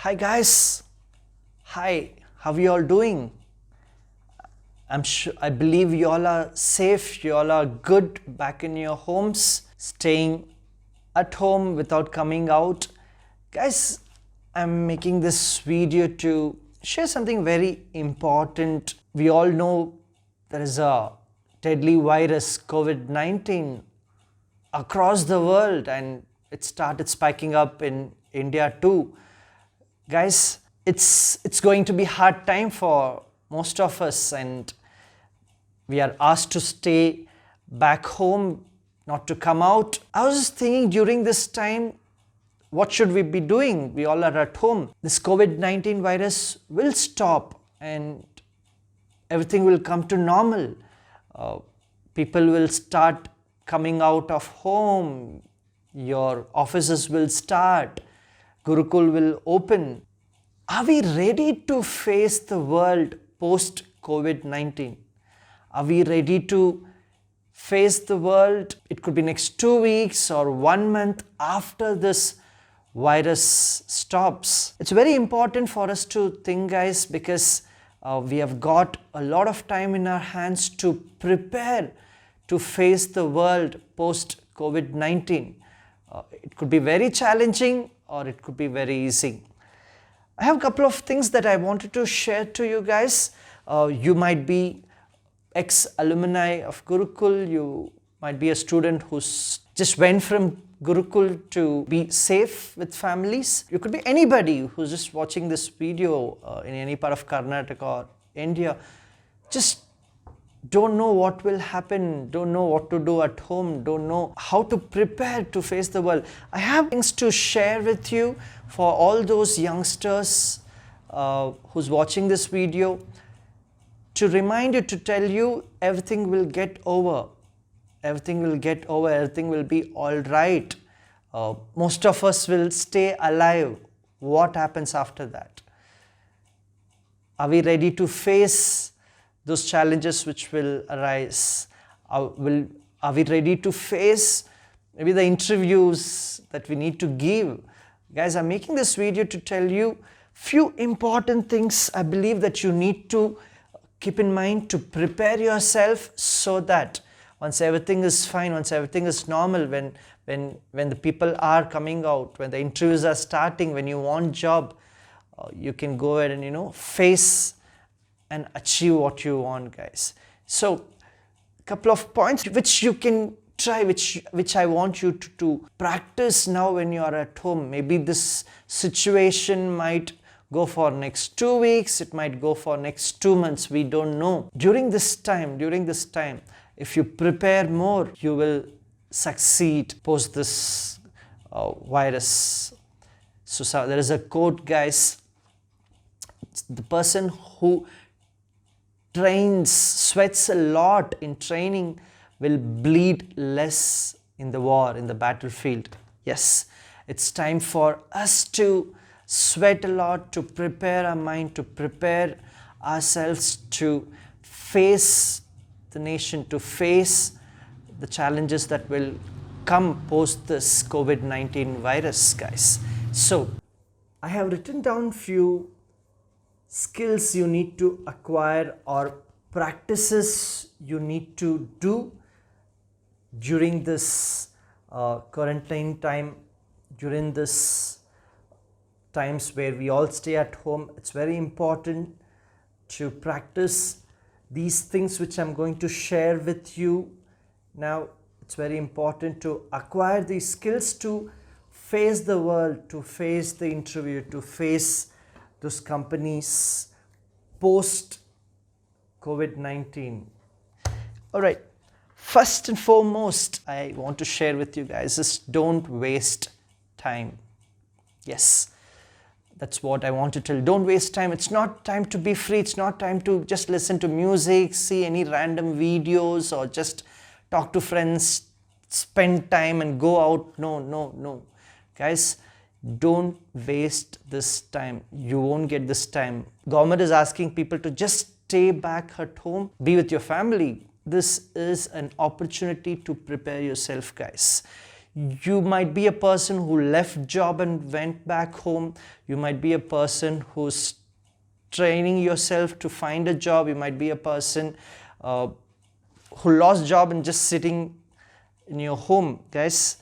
Hi guys, hi, how you all doing? I believe you all are safe, you all are good back in your homes, staying at home without coming out. Guys, I'm making this video to share something very important. We all know there is a deadly virus, COVID-19, across the world, and it started spiking up in India too. Guys, it's going to be hard time for most of us, and we are asked to stay back home, not to come out. I was thinking during this time, what should we be doing? We all are at home. This COVID-19 virus will stop and everything will come to normal. People will start coming out of home. Your offices will start. Gurukul will open. Are we ready to face the world post COVID-19? Are we ready to face the world? It could be next 2 weeks or 1 month after this virus stops. It's very important for us to think, guys, because we have got a lot of time in our hands to prepare to face the world post COVID-19. It could be very challenging or it could be very easy. I have a couple of things that I wanted to share to you guys. You might be ex-alumni of Gurukul, you might be a student who's just went from Gurukul to be safe with families. You could be anybody who's just watching this video in any part of Karnataka or India. Just don't know what will happen, don't know what to do at home, don't know how to prepare to face the world. I have things to share with you for all those youngsters who's watching this video, to remind you, to tell you everything will get over. Everything will get over, everything will be all right. Most of us will stay alive. What happens after that? Are we ready to face those challenges which will arise? Are we ready to face maybe the interviews that we need to give? Guys, I'm making this video to tell you few important things I believe that you need to keep in mind to prepare yourself, so that once everything is fine, once everything is normal, when the people are coming out, when the interviews are starting, when you want job, you can go ahead and face and achieve what you want, guys. So a couple of points which you can try, which I want you to practice now when you are at home. Maybe this situation might go for next 2 weeks, it might go for next 2 months, we don't know. During this time, if you prepare more, you will succeed post this virus. So there is a quote, guys. The person who sweats a lot in training will bleed less in the war, in the battlefield. Yes, it's time for us to sweat a lot, to prepare our mind, to prepare ourselves to face the nation, to face the challenges that will come post this COVID-19 virus, guys. So I have written down few skills you need to acquire or practices you need to do during this quarantine time, during this times where we all stay at home. It's very important to practice these things which I'm going to share with you now. It's very important to acquire these skills to face the world, to face the interview, to face those companies post COVID-19. All right, first and foremost, I want to share with you guys is don't waste time. Yes, that's what I want to tell you. Don't waste time. It's not time to be free. It's not time to just listen to music, see any random videos, or just talk to friends, spend time and go out. No. Guys, don't waste this time. You won't get this time. Government is asking people to just stay back at home, be with your family. This is an opportunity to prepare yourself, guys. You might be a person who left job and went back home. You might be a person who's training yourself to find a job. You might be a person who lost job and just sitting in your home. Guys,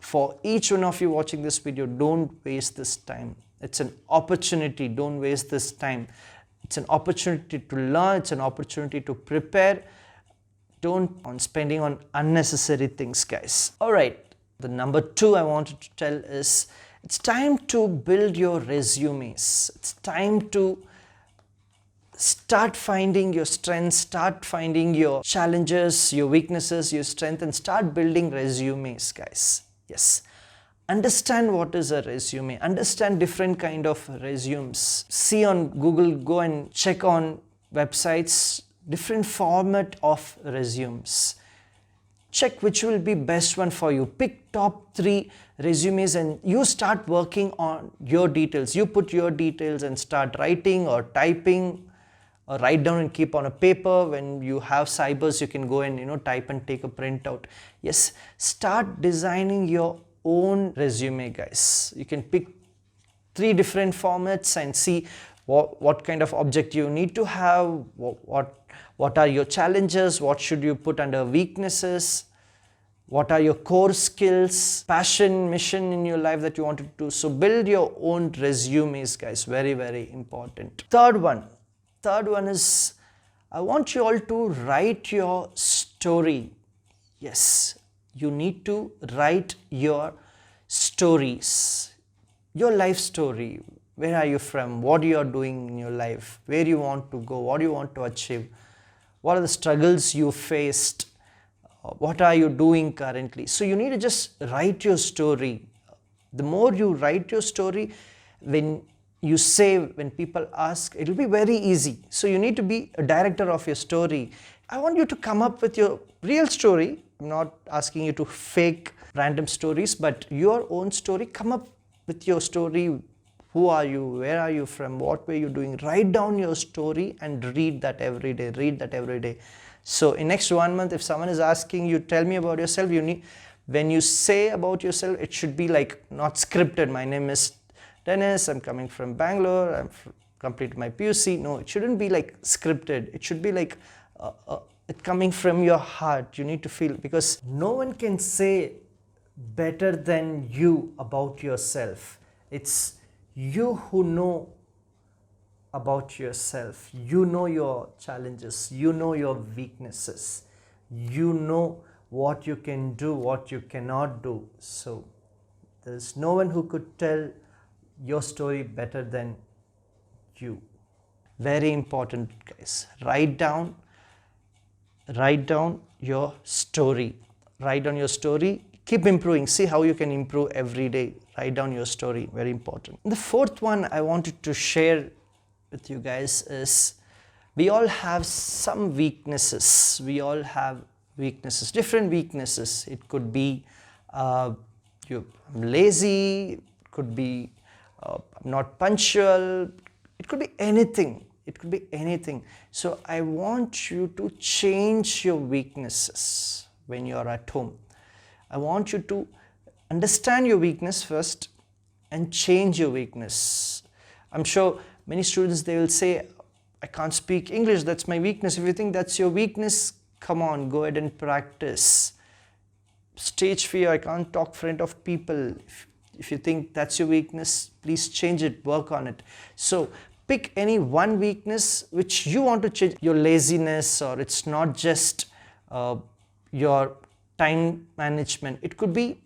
for each one of you watching this video, don't waste this time. It's an opportunity. Don't waste this time. It's an opportunity to learn. It's an opportunity to prepare. Don't on spending on unnecessary things, guys. All right, the number 2 I wanted to tell is it's time to build your resumes. It's time to start finding your strengths, start finding your challenges, your weaknesses, your strength, and start building resumes, guys. Yes. Understand what is a resume. Understand different kind of resumes. See on Google, go and check on websites, different format of resumes. Check which will be best one for you. Pick top 3 resumes and you start working on your details. You put your details and start writing or typing, or write down and keep on a paper. When you have cybers, you can go and type and take a printout. Yes, start designing your own resume, guys. You can pick 3 different formats and see what kind of object you need to have, what are your challenges, what should you put under weaknesses, what are your core skills, passion, mission in your life that you want to do. So build your own resumes, guys. Very, very important. Third one is I want you all to write your story. Yes, you need to write your stories, your life story. Where are you from? What you are doing in your life? Where you want to go? What you want to achieve? What are the struggles you faced? What are you doing currently? So you need to just write your story. The more you write your story, when people ask, it will be very easy. So you need to be a director of your story. I want you to come up with your real story. I'm not asking you to fake random stories, but your own story. Come up with your story. Who are you? Where are you from? What were you doing? Write down your story and read that every day. Read that every day. So in next 1 month, if someone is asking you, tell me about yourself, when you say about yourself, it should be like not scripted. My name is Dennis. I'm coming from Bangalore. I've completed my PUC. No, it shouldn't be like scripted. It should be like it coming from your heart. You need to feel, because no one can say better than you about yourself. It's you who know about yourself. You know your challenges. You know your weaknesses. You know what you can do, what you cannot do. So there's no one who could tell your story better than you. Very important, guys. Write down your story. Write down your story. Keep improving. See how you can improve every day. Write down your story. Very important. The 4th one I wanted to share with you guys is we all have some weaknesses. We all have weaknesses, different weaknesses. It could be you're lazy. It could be I'm not punctual. It could be anything. It could be anything. So I want you to change your weaknesses when you're at home. I want you to understand your weakness first and change your weakness. I'm sure many students, they will say, I can't speak English, that's my weakness. If you think that's your weakness, come on, go ahead and practice. Stage fear, I can't talk in front of people. If you think that's your weakness, please change it, work on it. So pick any one weakness which you want to change. Your laziness, or it's not just your time management. It could be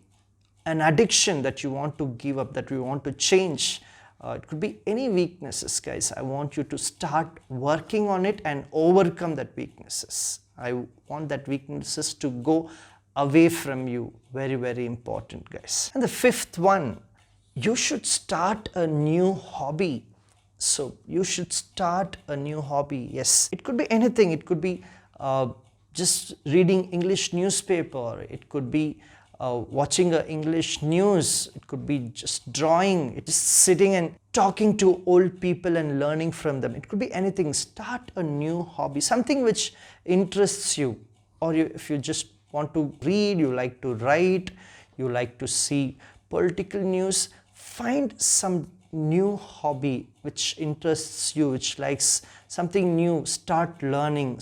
an addiction that you want to give up, that you want to change. It could be any weaknesses, guys. I want you to start working on it and overcome that weaknesses. I want that weaknesses to go away from you. Very, very important, guys. And the 5th one, you should start a new hobby. So you should start a new hobby. Yes, it could be anything. It could be just reading English newspaper. It could be watching English news. It could be just drawing. It's just sitting and talking to old people and learning from them. It could be anything. Start a new hobby, something which interests you. Or if you just want to read, you like to write, you like to see political news, find some new hobby which interests you, which likes something new. Start learning,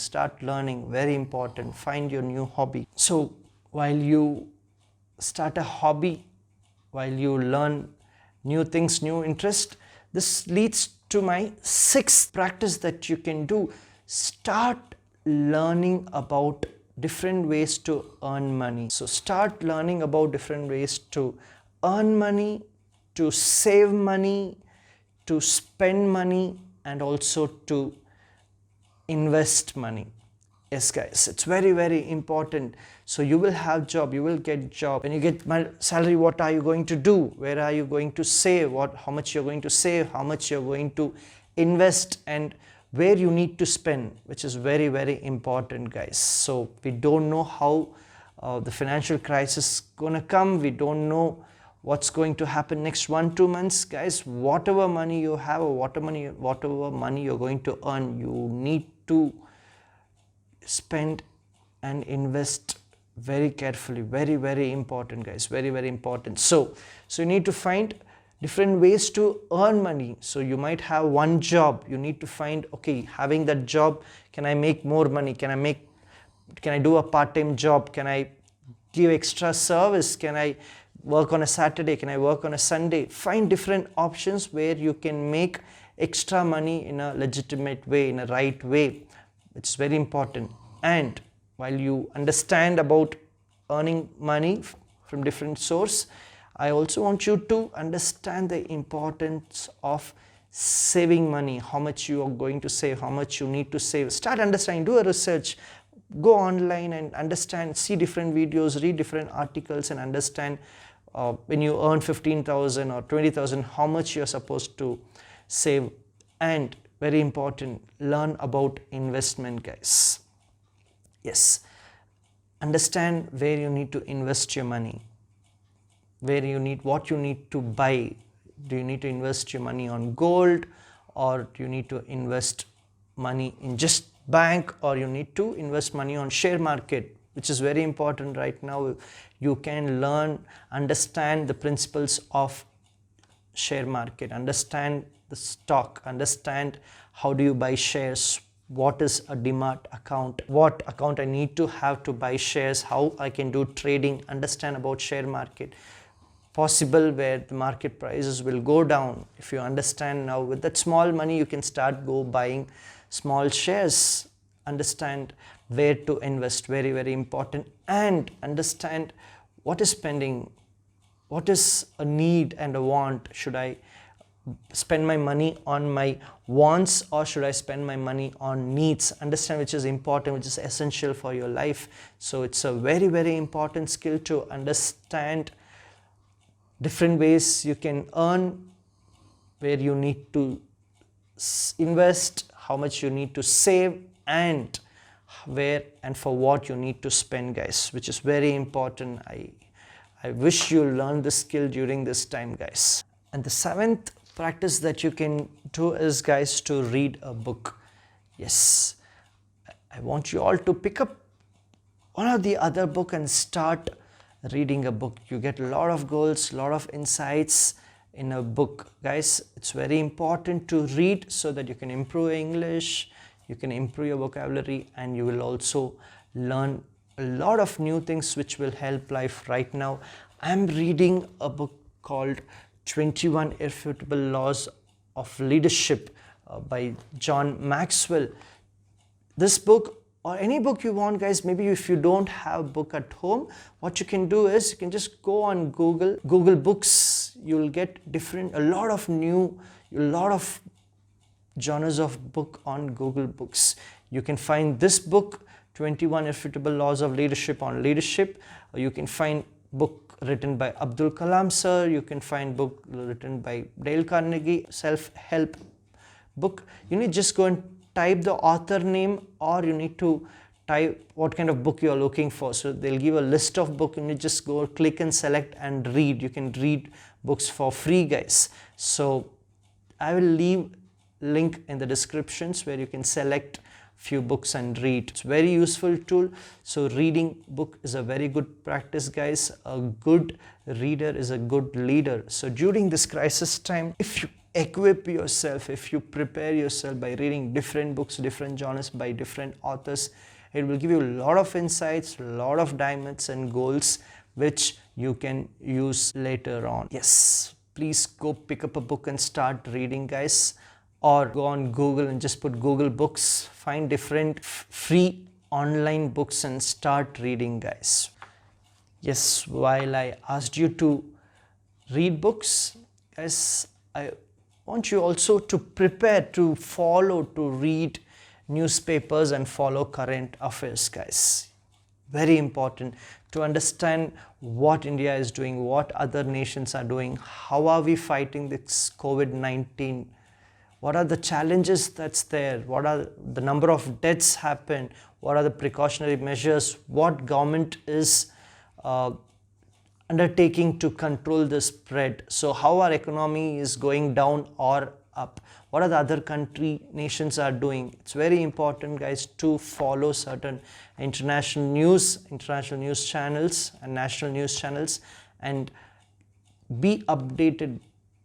very important. Find your new hobby. So while you start a hobby, while you learn new things, new interest, this leads to my sixth practice that you can do. Start learning about different ways to earn money. So start learning about different ways to earn money, to save money, to spend money, and also to invest money. Yes guys, it's very important. So you will have job, you will get job. When you get my salary, what are you going to do? Where are you going to save? How much you're going to save, how much you're going to invest, and where you need to spend, which is very important guys. So we don't know how the financial crisis is gonna come. We don't know what's going to happen next 1-2 months guys. Whatever money you have, or whatever money you're going to earn, you need to spend and invest very carefully. Very important guys, very important. So you need to find different ways to earn money. So you might have one job, you need to find, okay, having that job, can I make more money? Can I do a part-time job? Can I give extra service? Can I work on a Saturday? Can I work on a Sunday? Find different options where you can make extra money in a legitimate way, in a right way. It's very important. And while you understand about earning money from different source, I also want you to understand the importance of saving money. How much you are going to save, how much you need to save. Start understanding, do a research, go online and understand, see different videos, read different articles, and understand when you earn 15,000 or 20,000, how much you're supposed to save. And very important, learn about investment guys. Yes, understand where you need to invest your money, what you need to buy. Do you need to invest your money on gold, or do you need to invest money in just bank, or you need to invest money on share market, which is very important right now. You can understand the principles of share market, understand the stock, understand how do you buy shares, what is a demat account, what account I need to have to buy shares, how I can do trading, understand about share market, possible where the market prices will go down. If you understand now, with that small money you can start buying small shares. Understand where to invest, very important. And understand what is spending, what is a need and a want. Should I spend my money on my wants, or should I spend my money on needs? Understand which is important, which is essential for your life. So it's a very important skill to understand different ways you can earn, where you need to invest, how much you need to save, and where and for what you need to spend guys, which is very important. I wish you learn this skill during this time guys. And the seventh practice that you can do is guys, to read a book. Yes, I want you all to pick up one or the other book and start reading a book. You get a lot of goals, a lot of insights in a book guys. It's very important to read so that you can improve English, you can improve your vocabulary, and you will also learn a lot of new things which will help life. Right now I'm reading a book called 21 Irrefutable Laws of Leadership by John Maxwell. This book, or any book you want guys, maybe if you don't have a book at home, what you can do is you can just go on Google Books. You'll get a lot of genres of book on Google Books. You can find this book, 21 Irrefutable Laws of Leadership, on leadership. You can find book written by Abdul Kalam sir. You can find book written by Dale Carnegie, self-help book. You need just go and type the author name, or you need to type what kind of book you are looking for. So they'll give a list of book, and you just go click and select and read. You can read books for free guys. So I will leave link in the descriptions where you can select few books and read. It's a very useful tool. So reading book is a very good practice, guys. A good reader is a good leader. So during this crisis time, if you equip yourself, if you prepare yourself by reading different books, different genres by different authors, it will give you a lot of insights, a lot of diamonds and goals which you can use later on. Yes, please go pick up a book and start reading, guys. Or go on Google and just put Google Books, find different free online books and start reading, guys. Yes, while I asked you to read books, guys, I want you also to prepare to follow, to read newspapers and follow current affairs, guys. Very important to understand what India is doing, what other nations are doing, how are we fighting this COVID-19, what are the challenges that's there, what are the number of deaths happen, what are the precautionary measures, what government is undertaking to control the spread. So how our economy is going down or up, what are the other nations are doing. It's very important, guys, to follow certain international news channels and national news channels and be updated,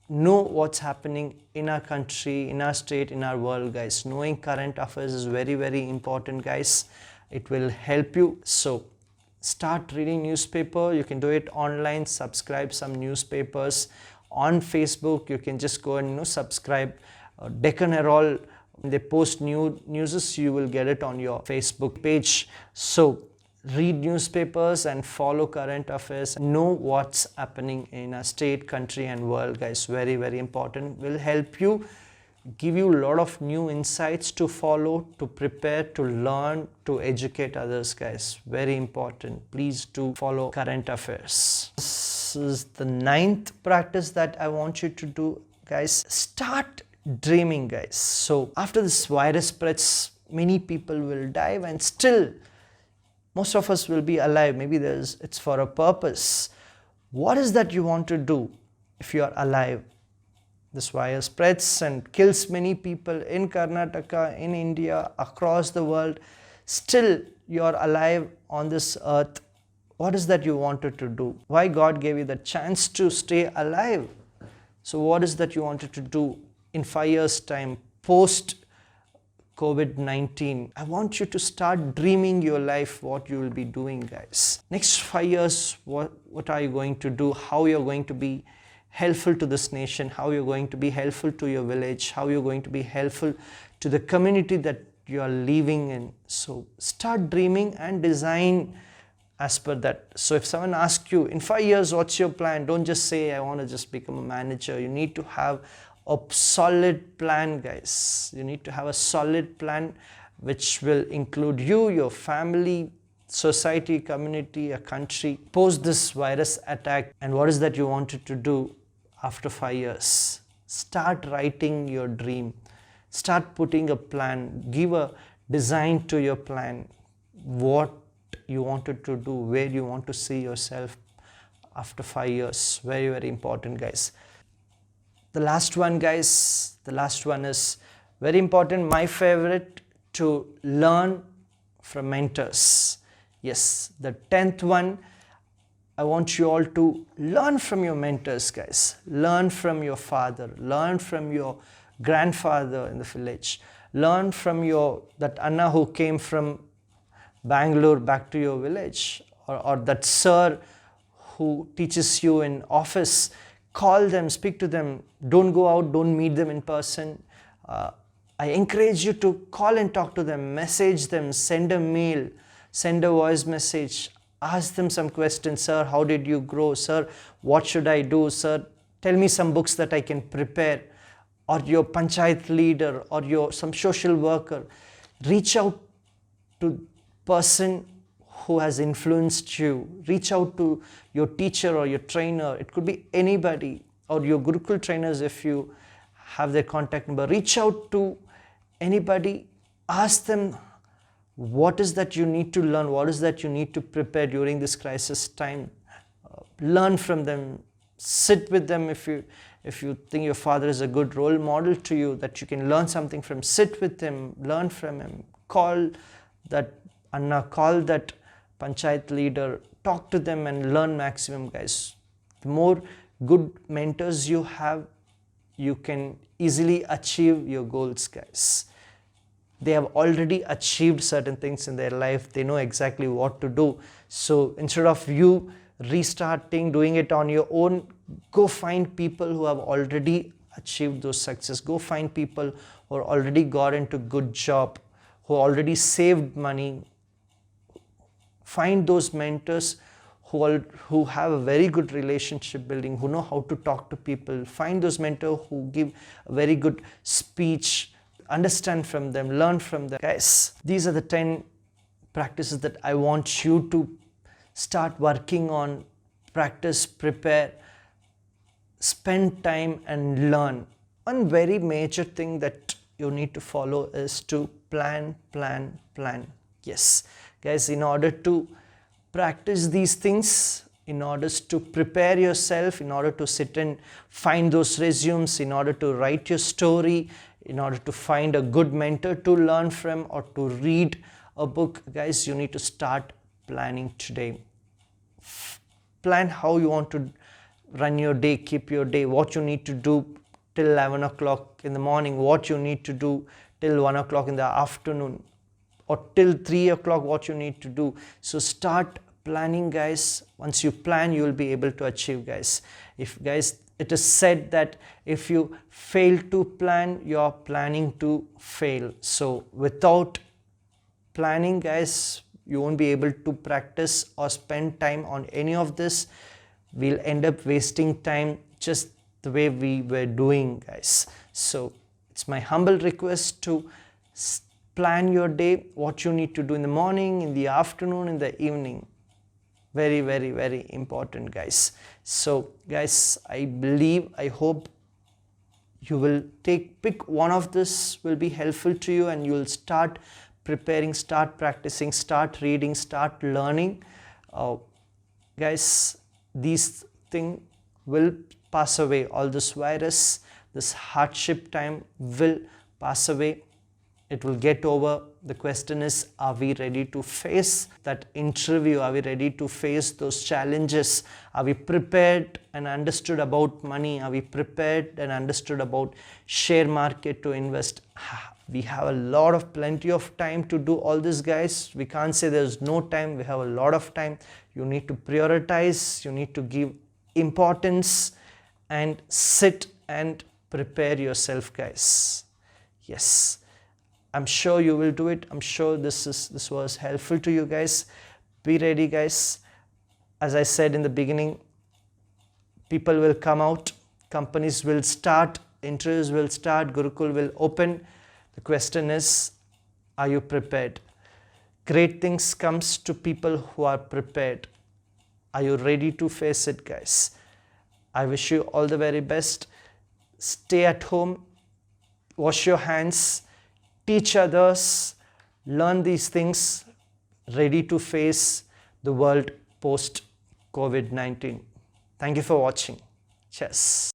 know what's happening in our country, in our state, in our world, guys. Knowing current affairs is very, very important, guys. It will help you. So start reading newspaper. You can do it online, subscribe some newspapers. On Facebook, you can just go and subscribe Deccan Herald. When they post news, you will get it on your Facebook page. So read newspapers and follow current affairs. Know what's happening in a state, country and world, guys. Very, very important. Will help you, give you a lot of new insights to follow, to prepare, to learn, to educate others, guys. Very important. Please do follow current affairs. This is the 9th practice that I want you to do, guys. Start dreaming, guys. So after this virus spreads, many people will die and still most of us will be alive. Maybe it's for a purpose. What is that you want to do if you are alive? This virus spreads and kills many people in Karnataka, in India, across the world. Still, you are alive on this earth. What is that you wanted to do? Why God gave you the chance to stay alive? So what is that you wanted to do in 5 years' time, post COVID-19? I want you to start dreaming your life, what you will be doing, guys. Next 5 years, what are you going to do? How you're going to be helpful to this nation, how you're going to be helpful to your village, how you're going to be helpful to the community that you are living in. So start dreaming and design as per that. So if someone asks you, in 5 years, what's your plan? Don't just say, I want to just become a manager. You need to have a solid plan, guys. You need to have a solid plan which will include you, your family, society, community, a country. Post this virus attack, and what is that you wanted to do after 5 years? Start writing your dream. Start putting a plan. Give a design to your plan. What you wanted to do, where you want to see yourself after 5 years. Very, very important, guys. The last one, guys, the last one is very important. My favorite, to learn from mentors. Yes, the 10th one, I want you all to learn from your mentors, guys. Learn from your father, learn from your grandfather in the village, learn from that Anna who came from Bangalore back to your village, or that sir who teaches you in office. Call them, speak to them. Don't go out, don't meet them in person. I encourage you to call and talk to them, message them, send a mail, send a voice message, ask them some questions. Sir, how did you grow? Sir, what should I do? Sir, tell me some books that I can prepare. Or your panchayat leader or some social worker. Reach out to person who has influenced you. Reach out to your teacher or your trainer. It could be anybody, or your Gurukul trainers if you have their contact number. Reach out to anybody. Ask them, what is that you need to learn? What is that you need to prepare during this crisis time? Learn from them. Sit with them if you think your father is a good role model to you, that you can learn something from. Sit with him, learn from him. call that Anna, call that Panchayat leader, talk to them and learn maximum, guys. The more good mentors you have, you can easily achieve your goals, guys. They have already achieved certain things in their life. They know exactly what to do. So instead of you restarting, doing it on your own, go find people who have already achieved those success. Go find people who are already got into good job, who already saved money. Find those mentors who have a very good relationship building, who know how to talk to people. Find those mentors who give a very good speech. Understand from them, learn from them. Guys, these are the 10 practices that I want you to start working on. Practice, prepare, spend time and learn. One very major thing that you need to follow is to plan. Yes, guys, in order to practice these things, in order to prepare yourself, in order to sit and find those resumes, in order to write your story, in order to find a good mentor to learn from or to read a book, guys, you need to start planning today. Plan how you want to run your day, keep your day, what you need to do till 11 o'clock in the morning, what you need to do till 1 o'clock in the afternoon, or till 3 o'clock, what you need to do. So start planning, guys. Once you plan, you will be able to achieve, guys. It is said that if you fail to plan, you are planning to fail. So without planning, guys, you won't be able to practice or spend time on any of this. We'll end up wasting time just the way we were doing, guys. So it's my humble request to plan your day, what you need to do in the morning, in the afternoon, in the evening. Very, very, very important, guys. So guys, I hope you will pick one of this will be helpful to you, and you will start preparing, start practicing, start reading, start learning. Guys, these things will pass away. All this virus, this hardship time will pass away. It will get over. The question is, are we ready to face that interview? Are we ready to face those challenges? Are we prepared and understood about money? Are we prepared and understood about share market to invest? We have plenty of time to do all this, guys. We can't say there's no time. We have a lot of time. You need to prioritize. You need to give importance and sit and prepare yourself, guys. Yes. I'm sure you will do it. I'm sure this was helpful to you, guys. Be ready, guys. As I said in the beginning, people will come out, companies will start, interviews will start, Gurukul will open. The question is, are you prepared? Great things comes to people who are prepared. Are you ready to face it, guys? I wish you all the very best. Stay at home, wash your hands, teach others, learn these things, ready to face the world post COVID-19. Thank you for watching. Cheers.